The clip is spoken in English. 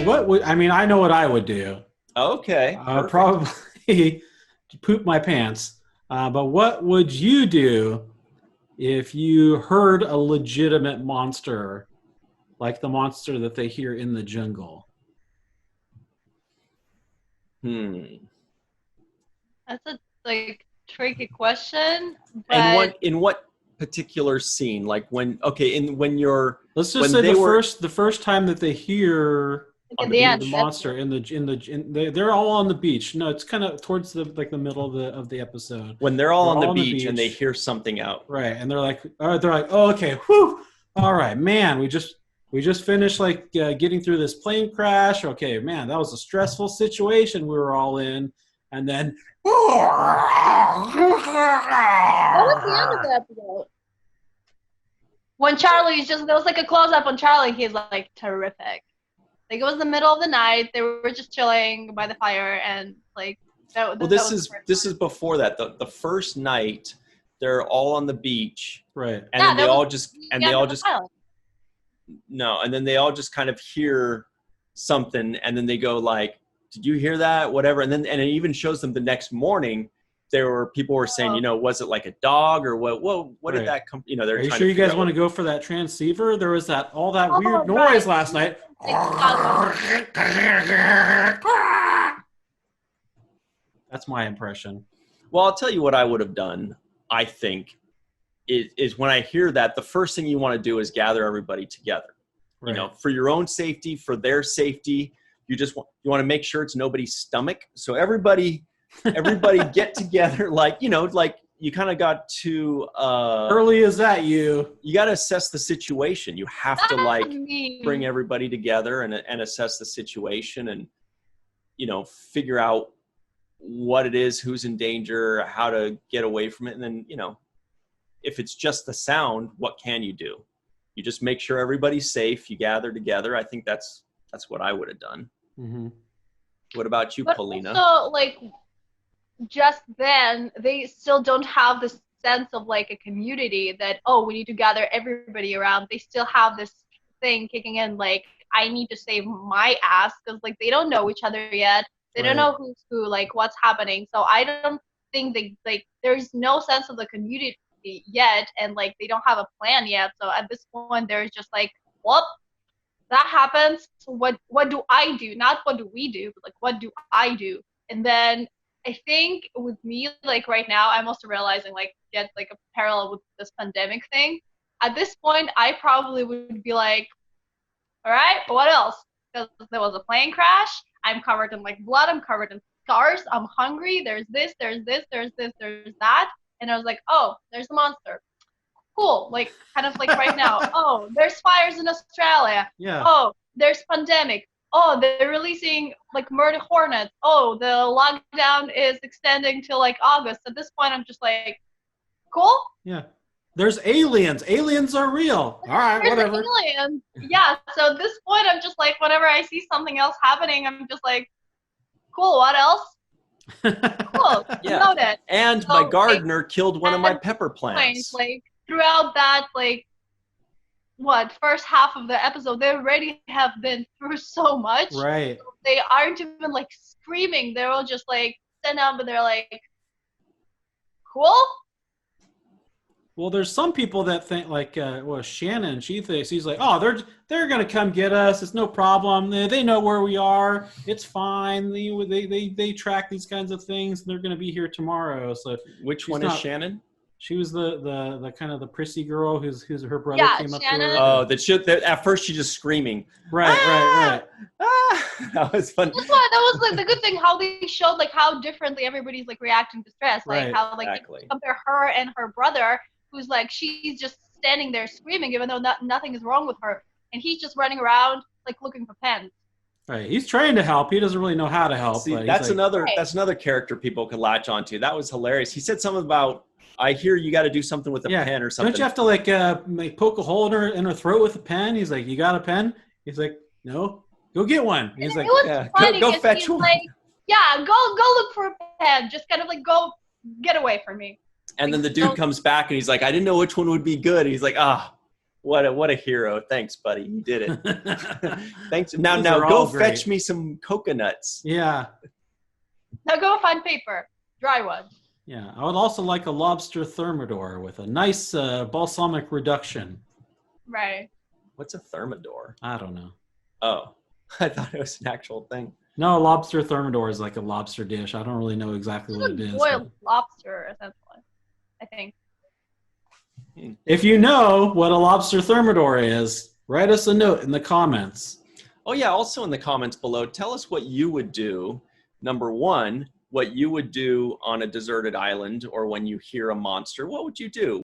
what would, I mean, I know what I would do. Okay. Probably poop my pants. But what would you do if you heard a legitimate monster, like the monster that they hear in the jungle? That's a tricky question. But And in what particular scene? Like when you're, let's just when say they the first time that they hear at the end, the monster they're all on the beach. No, it's kind of towards the middle of the episode. When they're all on the beach and they hear something out. Right, and they're like, oh, okay, whew, all right, man, we just finished getting through this plane crash. Okay, man, that was a stressful situation we were all in, and then what was the end of the episode? When Charlie's there was like a close up on Charlie. He's like terrific. Like it was the middle of the night. They were just chilling by the fire, and like that. Well, this is before that. The first night, they're all on the beach, right? And then they all just kind of hear something, and then they go like, "Did you hear that?" Whatever, and it even shows them the next morning. People were saying, was it like a dog or what? What did that come? They're. Are you sure you guys want to go for that transceiver? There was all that weird noise last night. That's my impression. Well, I'll tell you what I would have done. I think is when I hear that, the first thing you want to do is gather everybody together. Right. For your own safety, for their safety. You want to make sure it's nobody's stomach. So everybody get together. You kind of got to early as that you got to assess the situation. You have to bring everybody together and assess the situation and figure out what it is, who's in danger, how to get away from it. And then if it's just the sound, what can you do? You just make sure everybody's safe. You gather together. I think that's what I would have done. Mm-hmm. What about you, Polina? So just then they still don't have this sense of like a community that, we need to gather everybody around. They still have this thing kicking in, like, I need to save my ass, because they don't know each other yet. They don't know who's who, what's happening. So I don't think there's no sense of the community yet, and they don't have a plan yet. So at this point there's just well, that happens. What do I do? Not what do we do, but what do I do? And then I think with me, right now, I'm also realizing, get a parallel with this pandemic thing. At this point, I probably would be like, all right, what else? Because there was a plane crash. I'm covered in blood. I'm covered in scars. I'm hungry. There's this, there's this, there's this, there's that. And I was like, oh, there's a monster. Cool. Kind of right now. Oh, there's fires in Australia. Yeah. Oh, there's pandemic. Oh, they're releasing murder hornets. Oh, the lockdown is extending till August. At this point, I'm just cool. Yeah. There's aliens. Aliens are real. All right, there's whatever. Aliens. Yeah. So at this point, I'm just whenever I see something else happening, I'm just cool. What else? Cool. Yeah. Noted. And so, my gardener killed one of my pepper plants. Throughout that, first half of the episode, they already have been through so much. Right. They aren't even screaming. They're all just stand up and they're cool. Well, there's some people that think Shannon, she's like, oh, they're gonna come get us. It's no problem. They know where we are. It's fine. They track these kinds of things. And they're gonna be here tomorrow. So which one is Shannon? She was the kind of the prissy girl whose her brother came up to her. Oh, at first she's just screaming. Right. That was fun. That's why that was the good thing, how they showed how differently everybody's reacting to stress. How exactly. They compare her and her brother, who's she's just standing there screaming even though nothing is wrong with her, and he's just running around looking for pens. Right. He's trying to help. He doesn't really know how to help. See, that's another character people could latch onto. That was hilarious. He said something about, I hear you got to do something with a pen or something. Don't you have to poke a hole in her throat with a pen? He's like, you got a pen? He's like, no, go get one. He's like, yeah, go fetch one. Yeah, go look for a pen. Just kind of go get away from me. And then the dude comes back and he's like, I didn't know which one would be good. And he's like, What a hero. Thanks, buddy. You did it. Thanks. Now These are go all great. fetch me some coconuts. Yeah. Now go find paper, dry one. Yeah. I would also like a lobster thermidor with a nice balsamic reduction. Right. What's a thermidor? I don't know. Oh, I thought it was an actual thing. No, lobster thermidor is like a lobster dish. I don't really know exactly what it is. Boiled lobster, essentially, I think. If you know what a lobster thermidor is, write us a note in the comments. Oh yeah, also in the comments below, tell us what you would do. Number one, what you would do on a deserted island or when you hear a monster. What would you do?